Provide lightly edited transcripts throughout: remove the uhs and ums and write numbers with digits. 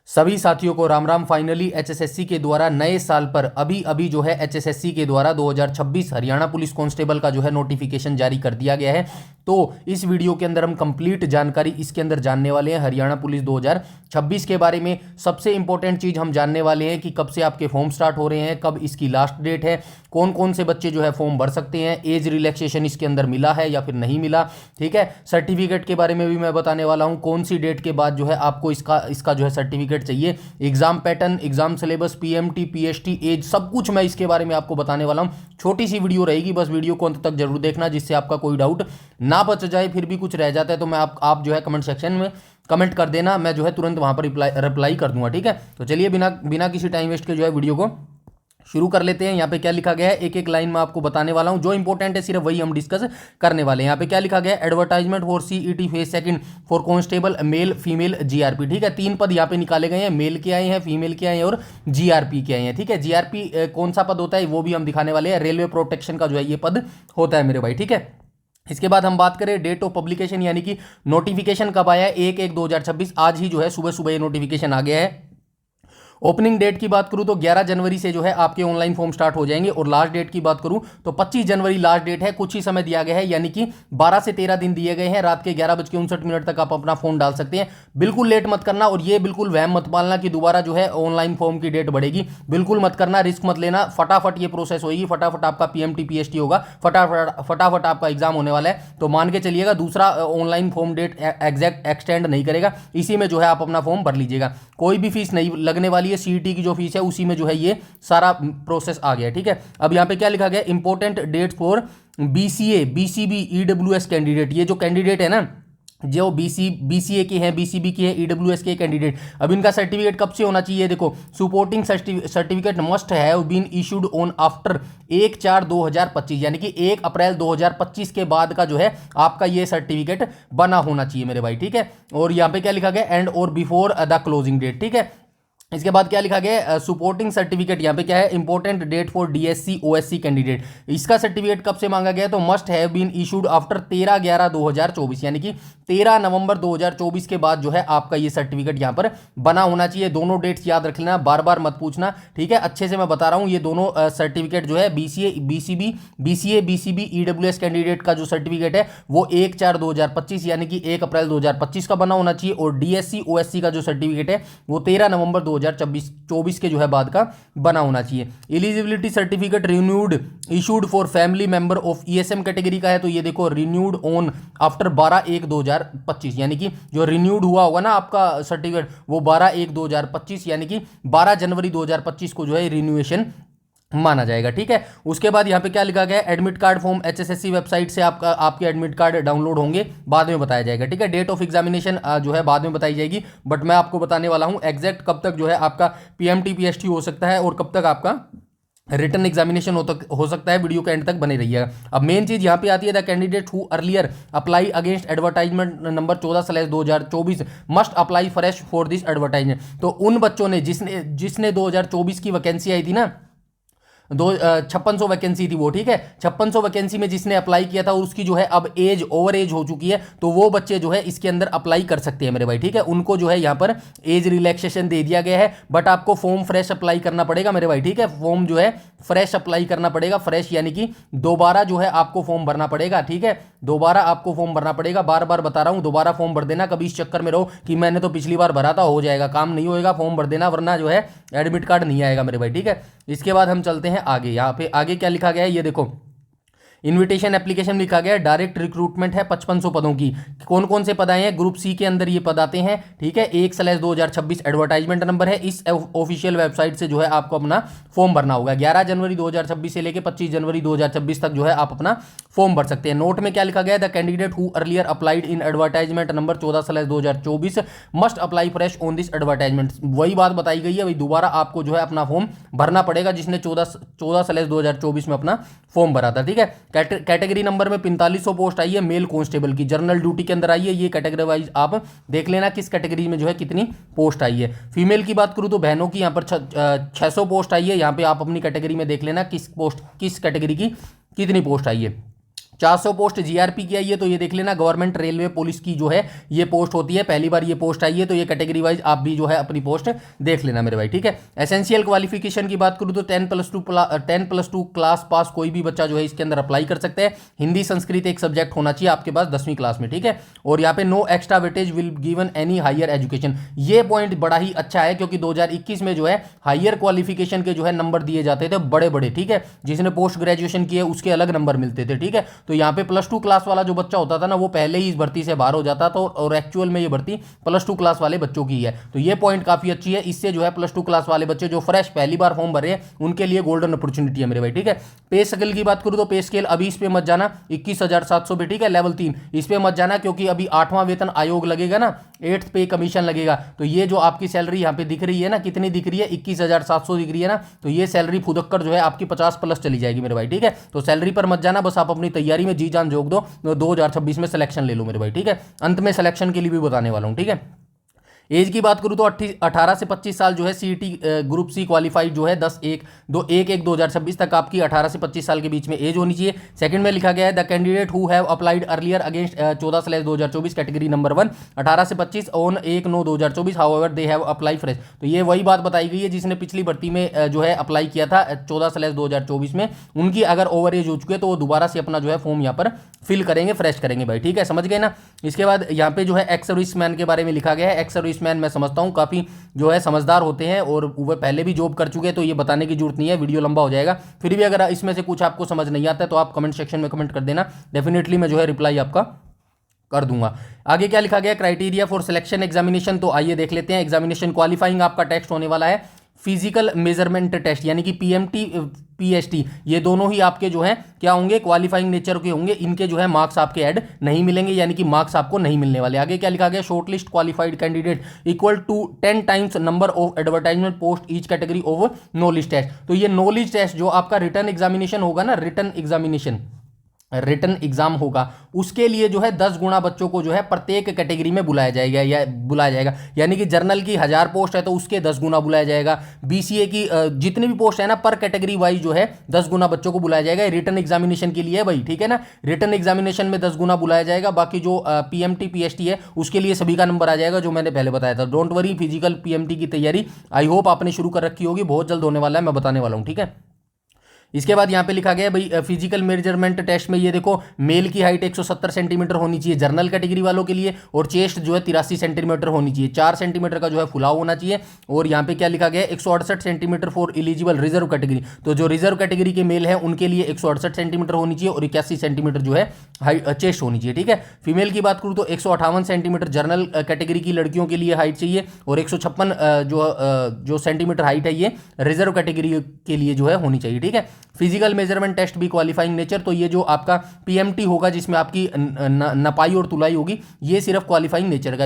सभी साथियों को राम राम। फाइनली एचएसएससी के द्वारा नए साल पर अभी अभी जो है एचएसएससी के द्वारा 2026 हरियाणा पुलिस कांस्टेबल का जो है नोटिफिकेशन जारी कर दिया गया है। तो इस वीडियो के अंदर हम कंप्लीट जानकारी इसके अंदर जानने वाले हैं हरियाणा पुलिस 2026 के बारे में। सबसे इंपॉर्टेंट चीज हम जानने वाले हैं कि कब से आपके फॉर्म स्टार्ट हो रहे हैं, कब इसकी लास्ट डेट है, कौन कौन से बच्चे जो है फॉर्म भर सकते हैं, एज रिलैक्सेशन इसके अंदर मिला है या फिर नहीं मिला, ठीक है। सर्टिफिकेट के बारे में भी मैं बताने वाला हूं, कौन सी डेट के बाद जो है आपको इसका जो है सर्टिफिकेट चाहिए, exam pattern, exam syllabus, PMT, PST, age, सब कुछ मैं इसके बारे में आपको बताने वाला हूं। छोटी सी वीडियो रहेगी, बस वीडियो को अंत तक जरूर देखना जिससे आपका कोई डाउट ना बच जाए। फिर भी कुछ रह जाता है तो मैं आप जो है कमेंट सेक्शन में कमेंट कर देना, मैं जो है तुरंत वहां पर रिप्लाई कर दूंगा, ठीक है। तो चलिए बिना किसी टाइम वेस्ट के जो है वीडियो को शुरू कर लेते हैं। यहाँ पे क्या लिखा गया है, एक एक लाइन में आपको बताने वाला हूं, जो इंपॉर्टेंट है सिर्फ वही हम डिस्कस करने वाले हैं। यहाँ पे क्या लिखा गया है, advertisement for CET phase second for constable male female GRP, ठीक है। 3 पद यहाँ पे निकाले गए हैं, मेल के आए हैं, फीमेल के आए हैं और जीआरपी के आए हैं, ठीक है। जीआरपी कौन सा पद होता है वो भी हम दिखाने वाले हैं। रेलवे प्रोटेक्शन का जो है ये पद होता है मेरे भाई, ठीक है। इसके बाद हम बात करें डेट ऑफ पब्लिकेशन, यानी कि नोटिफिकेशन कब आया है, 1/1/2026, आज ही जो है सुबह सुबह ये नोटिफिकेशन आ गया है। ओपनिंग डेट की बात करूं तो 11 जनवरी से जो है आपके ऑनलाइन फॉर्म स्टार्ट हो जाएंगे, और लास्ट डेट की बात करूं तो 25 जनवरी लास्ट डेट है। कुछ ही समय दिया गया है, यानी कि 12 से 13 दिन दिए गए हैं। रात के 11:59 तक आप अपना फॉर्म डाल सकते हैं। बिल्कुल लेट मत करना, और ये बिल्कुल वहम मत पालना कि दोबारा जो है ऑनलाइन फॉर्म की डेट बढ़ेगी, बिल्कुल मत करना, रिस्क मत लेना। फटाफट ये प्रोसेस होगी, फटाफट आपका पीएमटी पीएसटी होगा, फटाफट आपका एग्जाम होने वाला है। तो मान के चलिएगा दूसरा online form date exact extend नहीं करेगा, इसी में जो है आप अपना फॉर्म भर लीजिएगा। कोई भी फीस नहीं लगने वाली है, सीईटी की जो फीस है उसी में जो है ये सारा प्रोसेस आ गया है, ठीक है। अब यहां पे क्या लिखा गया, important date for BCA, BCB, EWS candidate. ये जो कैंडिडेट है ना, जो बीसीए के हैं, बीसीबी के हैं, ईडब्ल्यूएस के कैंडिडेट, अब इनका सर्टिफिकेट कब से होना चाहिए, देखो, supporting certificate must have been issued on after 1/4/2025, यानी कि 1 अप्रैल 2025 के बाद का जो है आपका ये सर्टिफिकेट बना होना चाहिए मेरे भाई, ठीक है। और यहाँ पे क्या लिखा गया, एंड और बिफोर द क्लोजिंग डेट, ठीक है। इसके बाद क्या लिखा गया, सुपोर्टिंग सर्टिफिकेट, यहाँ पे क्या है, important date for DSC OSC candidate. इसका सर्टिफिकेट कब से मांगा गया, तो must have been issued after 13/11/2024, यानी कि 13 नवंबर 2024 के बाद जो है आपका ये सर्टिफिकेट यहाँ पर बना होना चाहिए। दोनों डेट्स याद रख लेना, बार बार मत पूछना, ठीक है। अच्छे से मैं बता रहा हूँ, ये दोनों सर्टिफिकेट जो है बीसीबी ईडब्ल्यूएस कैंडिडेट का जो सर्टिफिकेट है वो 1/4/2025 यानी कि 1 अप्रैल 2025 का बना होना चाहिए, और डीएससी ओएससी का जो सर्टिफिकेट है वो 13 नवंबर 2024 के जो है बाद का बना होना चाहिए। Eligibility certificate renewed issued for family member of ESM category का है, तो ये देखो, रिन्यूड ऑन आफ्टर 12/1/2025, यानी कि जो रिन्यूड हुआ होगा ना आपका सर्टिफिकेट वो 12/1/2025 यानी कि 12 जनवरी 2025 को जो है रिन्यूएशन माना जाएगा, ठीक है। उसके बाद यहाँ पे क्या लिखा गया है, admit card form HSSC website से आपके एडमिट कार्ड डाउनलोड होंगे, बाद में बताया जाएगा, ठीक है। डेट ऑफ एग्जामिनेशन जो है बाद में बताई जाएगी, बट मैं आपको बताने वाला हूँ एग्जैक्ट कब तक जो है आपका पीएमटी पीएसटी हो सकता है और कब तक आपका रिटर्न एग्जामिनेशन हो सकता है। वीडियो के एंड तक बने रहिएगा। अब मेन चीज यहाँ पे आती है, the candidate who earlier apply against advertisement number 14/2024 must apply fresh for this advertisement. तो उन बच्चों ने जिसने 2024 की वैकेंसी आई थी ना, 5600 वैकेंसी थी वो, ठीक है। 5600 वैकेंसी में जिसने अप्लाई किया था और उसकी जो है अब एज ओवर एज हो चुकी है, तो वो बच्चे जो है इसके अंदर अप्लाई कर सकते हैं मेरे भाई, ठीक है। उनको जो है यहाँ पर एज रिलैक्सेशन दे दिया गया है, बट आपको फॉर्म फ्रेश अप्लाई करना पड़ेगा मेरे भाई, ठीक है। फॉर्म जो है फ्रेश अप्लाई करना पड़ेगा, फ्रेश यानी कि दोबारा जो है आपको फॉर्म भरना पड़ेगा, ठीक है। दोबारा आपको फॉर्म भरना पड़ेगा, बार बार बता रहा हूं, दोबारा फॉर्म भर देना। कभी इस चक्कर में रहो कि मैंने तो पिछली बार भरा था, हो जाएगा, काम नहीं होएगा, फॉर्म भर देना, वरना जो है एडमिट कार्ड नहीं आएगा मेरे भाई, ठीक है। इसके बाद हम चलते हैं आगे। यहाँ पे आगे क्या लिखा गया है, ये देखो, इनविटेशन एप्लीकेशन लिखा गया है, डायरेक्ट रिक्रूटमेंट है 5500 पदों की। कौन कौन से पद आए हैं, ग्रुप सी के अंदर ये पद आते हैं, ठीक है। 1/2026 एडवर्टाइजमेंट नंबर है, इस ऑफिशियल वेबसाइट से जो है आपको अपना फॉर्म भरना होगा। 11 जनवरी 2026 से लेकर 25 जनवरी 2026 तक जो है आप अपना फॉर्म भर सकते हैं। नोट में क्या लिखा गया है, the candidate who earlier applied in advertisement number 14/2024 must apply fresh on this advertisement. वही बात बताई गई है, वही दोबारा आपको जो है अपना फॉर्म भरना पड़ेगा जिसने 14/2024 में अपना फॉर्म भरा था, ठीक है। कैटेगरी नंबर में 4500 पोस्ट आई है मेल कांस्टेबल की, जनरल ड्यूटी के अंदर आई है। ये कैटेगरी वाइज आप देख लेना किस कैटेगरी में जो है कितनी पोस्ट आई है। फीमेल की बात करूं तो बहनों की यहाँ पर 600 पोस्ट आई है। यहाँ पे आप अपनी कैटेगरी में देख लेना किस कैटेगरी की कितनी पोस्ट आई है। 400 पोस्ट जीआरपी की आई है, तो ये देख लेना गवर्नमेंट रेलवे पुलिस की जो है ये पोस्ट होती है, पहली बार ये पोस्ट आई है, तो ये कैटेगरी वाइज आप भी जो है अपनी पोस्ट देख लेना मेरे भाई, ठीक है। एसेंशियल क्वालिफिकेशन की बात करूँ तो 10+2 क्लास पास कोई भी बच्चा जो है इसके अंदर अप्लाई कर सकते हैं। हिंदी संस्कृत एक सब्जेक्ट होना चाहिए आपके पास 10वीं क्लास में, ठीक है। और यहाँ पे no extra weightage will given any higher education, ये पॉइंट बड़ा ही अच्छा है क्योंकि 2021 में जो है हायर क्वालिफिकेशन के जो है नंबर दिए जाते थे बड़े बड़े, ठीक है। जिसने पोस्ट ग्रेजुएशन किया उसके अलग नंबर मिलते थे, ठीक है। तो यहाँ पे +2 क्लास वाला जो बच्चा होता था ना वो पहले ही इस भर्ती से बाहर हो जाता था, और एक्चुअल में ये भर्ती +2 क्लास वाले बच्चों की है। तो ये पॉइंट काफी अच्छी है, इससे जो है +2 क्लास वाले बच्चे जो फ्रेश पहली बार फॉर्म भरे उनके लिए गोल्डन अपॉर्चुनिटी है मेरे भाई, ठीक है। पे स्केल की बात करूं तो पे स्केल अभी इस पे मत जाना 21,700 पे, ठीक है। लेवल 3 इस पे मत जाना क्योंकि अभी 8वां वेतन आयोग लगेगा ना, 8th पे कमीशन लगेगा, तो ये जो आपकी सैलरी यहाँ पे दिख रही है ना, कितनी दिख रही है 21,700 दिख रही है ना, तो ये सैलरी फुदक्कर जो है आपकी 50+ चली जाएगी मेरे भाई, ठीक है। तो सैलरी पर मत जाना, बस आप अपनी तैयारी में जी जान झोंक दो, 2026 में सिलेक्शन ले लो मेरे भाई, ठीक है। अंत में सिलेक्शन के लिए भी बताने वाला हूं, ठीक है। एज की बात करूं तो 18 से 25 साल जो है सीईटी ग्रुप सी क्वालिफाइड जो है 10/1/2026 तक आपकी 18 से 25 साल के बीच में एज होनी चाहिए। सेकंड में लिखा गया है the candidate who have applied earlier against 14/2024 category number 1 18 से 25 on 1/9/2024 however they have apply fresh. तो ये वही बात बताई गई है जिसने पिछली भर्ती में जो है अप्लाई किया था 14/2024 में, उनकी अगर ओवर एज हो चुके तो वो दोबारा से अपना जो है फॉर्म यहाँ पर फिल करेंगे, फ्रेश करेंगे भाई, ठीक है, समझ गए ना। इसके बाद यहाँ पे जो है एक्स सर्विसमैन के बारे में लिखा गया है। एक्स सर्विसमैन मैं समझता हूँ काफ़ी जो है समझदार होते हैं और वो पहले भी जॉब कर चुके हैं, तो ये बताने की जरूरत नहीं है, वीडियो लंबा हो जाएगा। फिर भी अगर इसमें से कुछ आपको समझ नहीं आता है तो आप कमेंट सेक्शन में कमेंट कर देना, डेफिनेटली मैं जो है रिप्लाई आपका कर दूंगा। आगे क्या लिखा गया क्राइटेरिया फॉर सिलेक्शन एग्जामिनेशन, तो आइए देख लेते हैं। एग्जामिनेशन क्वालिफाइंग आपका टेस्ट होने वाला है फिजिकल मेजरमेंट टेस्ट, यानी कि पीएमटी पीएसटी, ये दोनों ही आपके जो है क्या होंगे क्वालिफाइंग नेचर के होंगे, इनके जो है मार्क्स आपके ऐड नहीं मिलेंगे, यानी कि मार्क्स आपको नहीं मिलने वाले। आगे क्या लिखा गया shortlist qualified candidate equal to 10 times number of advertisement post each category of knowledge test. तो ये नॉलेज टेस्ट जो आपका रिटन एग्जामिनेशन होगा ना, रिटन एग्जाम होगा, उसके लिए जो है 10 गुना बच्चों को जो है प्रत्येक कैटेगरी में बुलाया जाएगा, यानी कि जर्नल की 1000 पोस्ट है तो उसके 10 गुना बुलाया जाएगा। बीसीए की जितनी भी पोस्ट है ना पर कैटेगरी वाइज जो है 10 गुना बच्चों को बुलाया जाएगा। रिटन एग्जामिनेशन के लिए है भाई, ठीक है ना। रिटन एग्जामिनेशन में 10 गुना बुलाया जाएगा, बाकी जो पीएमटी पीएसटी है उसके लिए सभी का नंबर आ जाएगा, जो मैंने पहले बताया था। डोंट वरी, फिजिकल पीएमटी की तैयारी आई होप आपने शुरू कर रखी होगी, बहुत जल्द होने वाला है, मैं बताने वाला हूँ, ठीक है। इसके बाद यहाँ पे लिखा गया भाई फिजिकल मेजरमेंट टेस्ट में ये देखो मेल की हाइट 170 सेंटीमीटर होनी चाहिए जनरल कैटेगरी वालों के लिए, और चेस्ट जो है 83 सेंटीमीटर होनी चाहिए, 4 सेंटीमीटर का जो है फुलाव होना चाहिए। और यहाँ पे क्या लिखा गया 168 centimetre for eligible reserve category, तो जो रिजर्व कैटेगरी के मेल है उनके लिए 168 सेंटीमीटर होनी चाहिए और 81 सेंटीमीटर जो है चेस्ट होनी चाहिए, ठीक है। फीमेल की बात करूँ तो 158 सेंटीमीटर जनरल कैटेगरी की लड़कियों के लिए हाइट चाहिए, और 156 जो सेंटीमीटर हाइट है ये रिजर्व कैटेगरी के लिए जो है होनी चाहिए, ठीक है। फिजिकल मेजरमेंट टेस्ट भी क्वालिफाइंग नेचर, तो ये जो आपका पीएमटी होगा जिसमें आपकी नपाई और तुलाई होगी, ये सिर्फ क्वालिफाइंग नेचर का,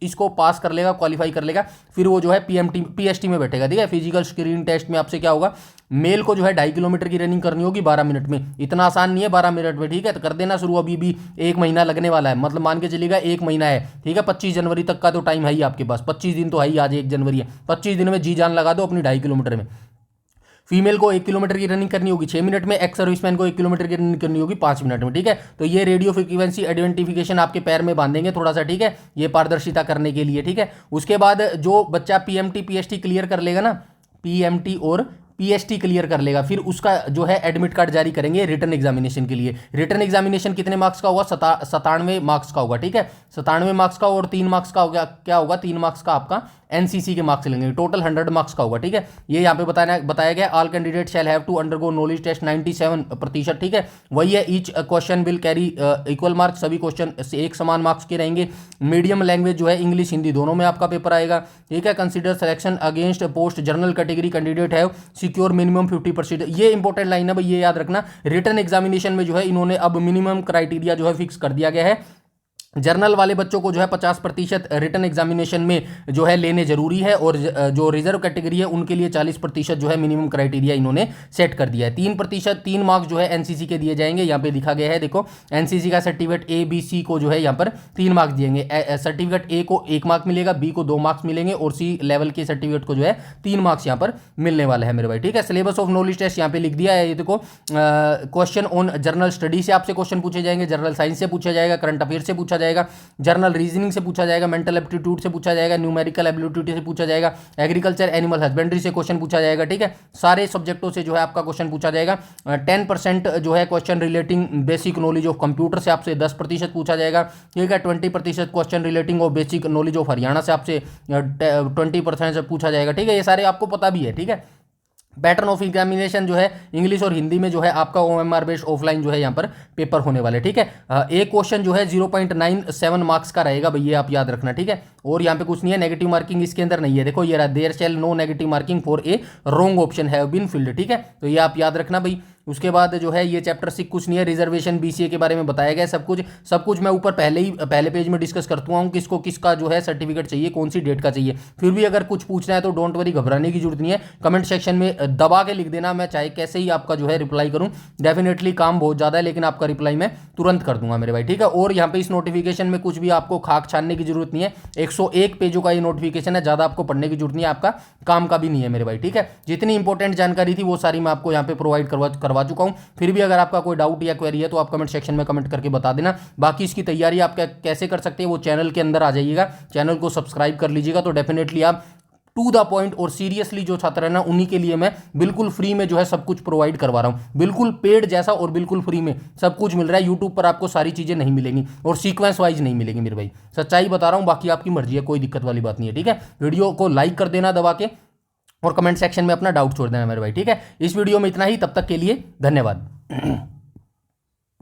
इसको पास कर लेगा, क्वालिफाई कर लेगा, फिर वो जो है पीएमटी पीएसटी में बैठेगा, ठीक है। फिजिकल स्क्रीनिंग टेस्ट में आपसे क्या होगा, मेल को जो है 2.5 किलोमीटर की रनिंग करनी होगी 12 मिनट में, इतना आसान नहीं है 12 मिनट में, ठीक है। तो कर देना शुरू, अभी भी 1 महीना लगने वाला है, मतलब मान के चलिएगा 1 महीना है, ठीक है। 25 जनवरी तक का तो टाइम है ही आपके पास, 25 दिन तो है ही, आज 1 जनवरी है, 25 दिन में जी जान लगा दो अपनी 2.5 किलोमीटर में। फीमेल को 1 किलोमीटर की रनिंग करनी होगी 6 मिनट में, एक्स सर्विसमैन को 1 किलोमीटर की रनिंग करनी होगी 5 मिनट में, ठीक है। तो ये रेडियो फ्रीक्वेंसी आइडेंटिफिकेशन आपके पैर में बांधेंगे थोड़ा सा, ठीक है, ये पारदर्शिता करने के लिए, ठीक है। उसके बाद जो बच्चा पीएमटी पीएसटी क्लियर कर लेगा ना, पीएमटी और पीएसटी क्लियर कर लेगा, फिर उसका जो है एडमिट कार्ड जारी करेंगे रिटन एग्जामिनेशन के लिए। रिटन एग्जामिनेशन कितने मार्क्स का होगा, 97 मार्क्स का होगा, ठीक है, 97 मार्क्स का, और 3 मार्क्स का होगा, क्या होगा 3 मार्क्स का आपका एनसीसी के मार्क्स लेंगे, टोटल 100 मार्क्स का होगा, ठीक है। ये यहाँ पे बताया गया all candidate shall have to undergo knowledge test 97%, ठीक है, वही है। Each question will carry equal marks, सभी क्वेश्चन एक समान मार्क्स के रहेंगे। मीडियम लैंग्वेज जो है इंग्लिश हिंदी दोनों में आपका पेपर आएगा, ठीक है। Consider selection against post general category candidate have secure minimum 50%, ये इंपॉर्टेंट लाइन है भाई, ये याद रखना। रिटन एग्जामिनेशन में जो है इन्होंने अब मिनिमम क्राइटेरिया जो है फिक्स कर दिया गया है जर्नल वाले बच्चों को जो है 50% रिटन एग्जामिनेशन में जो है लेने जरूरी है, और जो रिजर्व कैटेगरी है उनके लिए 40% जो है मिनिमम क्राइटेरिया इन्होंने सेट कर दिया है। 3% 3 मार्क्स जो है एनसीसी के दिए जाएंगे, यहाँ पे लिखा गया है देखो, एनसीसी का सर्टिफिकेट ए बी सी को जो है यहाँ पर 3 मार्क्स दिएंगे। सर्टिफिकेट ए को 1 मार्क मिलेगा, बी को 2 मार्क्स मिलेंगे, और सी लेवल के सर्टिफिकेट को जो है 3 मार्क्स यहाँ पर मिलने वाला है मेरे भाई। ठीक है, सिलेबस ऑफ नॉलेज टेस्ट यहाँ पे लिख दिया है। ये देखो, क्वेश्चन ऑन जनरल स्टडी से आपसे क्वेश्चन पूछे जाएंगे, जनरल साइंस से पूछा जाएगा, करंट अफेयर से पूछा जाएगा, जनरल रीजनिंग से पूछा जाएगा, मेंटल एप्टीट्यूड से पूछा जाएगा, न्यूमेरिकल एबिलिटी से पूछा जाएगा, एग्रीकल्चर एनिमल हस्बेंड्री से क्वेश्चन पूछा जाएगा। ठीक है, सारे सब्जेक्टों से जो है आपका क्वेश्चन पूछा जाएगा। 10% जो है question relating basic knowledge of computer से आपसे 10% पूछा जाएगा। ठीक है, 20% question relating of basic knowledge of Haryana से आपसे 20% से पूछा जाएगा। ठीक है, ये सारे आपको पता भी है। ठीक है, पैटर्न ऑफ एग्जामिनेशन जो है इंग्लिश और हिंदी में जो है आपका OMR बेस्ड ऑफलाइन जो है यहाँ पर पेपर होने वाले। ठीक है, एक क्वेश्चन जो है 0.97 मार्क्स का रहेगा भाई, ये आप याद रखना। ठीक है, और यहाँ पे कुछ नहीं है, नेगेटिव मार्किंग इसके अंदर नहीं है। देखो ये रहा, there shall no negative marking for a wrong option have been filled. ठीक है, तो ये आप याद रखना भाई। उसके बाद जो है ये चैप्टर 6 कुछ नहीं है, रिजर्वेशन BCA के बारे में बताया गया है। सब कुछ मैं ऊपर पहले पेज में डिस्कस करता हूँ, किसको किसका जो है सर्टिफिकेट चाहिए, कौन सी डेट का चाहिए। फिर भी अगर कुछ पूछना है तो डोंट वरी, घबराने की जरूरत नहीं है। कमेंट सेक्शन में दबा के लिख देना, मैं चाहे कैसे ही आपका जो है रिप्लाई करूँ। डेफिनेटली काम बहुत ज़्यादा है, लेकिन आपका रिप्लाई मैं तुरंत कर दूंगा मेरे भाई। ठीक है, और यहाँ पे इस नोटिफिकेशन में कुछ भी आपको खाक छानने की जरूरत नहीं है। 101 पेजों का ये नोटिफिकेशन है, ज़्यादा आपको पढ़ने की जरूरत नहीं है, आपका काम का भी नहीं है मेरे भाई। ठीक है, जितनी इंपॉर्टेंट जानकारी थी वो सारी मैं आपको यहाँ पे प्रोवाइड करवा चुका हूँ। फिर भी अगर आपका कोई डाउट या क्वेरी है तो आप कमेंट सेक्शन में कमेंट करके बता देना। बाकी इसकी तैयारी आप कैसे कर सकते हैं, वो चैनल के अंदर आ जाइएगा, चैनल को सब्सक्राइब कर लीजिएगा, तो डेफिनेटली आप टू द पॉइंट और सीरियसली जो छात्र है ना, उन्हीं के लिए मैं बिल्कुल फ्री में जो है सब कुछ प्रोवाइड करवा रहा हूं। बिल्कुल पेड जैसा और बिल्कुल फ्री में सब कुछ मिल रहा है। यूट्यूब पर आपको सारी चीजें नहीं मिलेंगी और सीक्वेंस वाइज नहीं मिलेंगी मेरे भाई, सच्चाई बता रहा हूं। बाकी आपकी मर्जी है, कोई दिक्कत वाली बात नहीं है। ठीक है, वीडियो को लाइक कर देना दबा के, और कमेंट सेक्शन में अपना डाउट छोड़ देना मेरे भाई। ठीक है, इस वीडियो में इतना ही, तब तक के लिए धन्यवाद।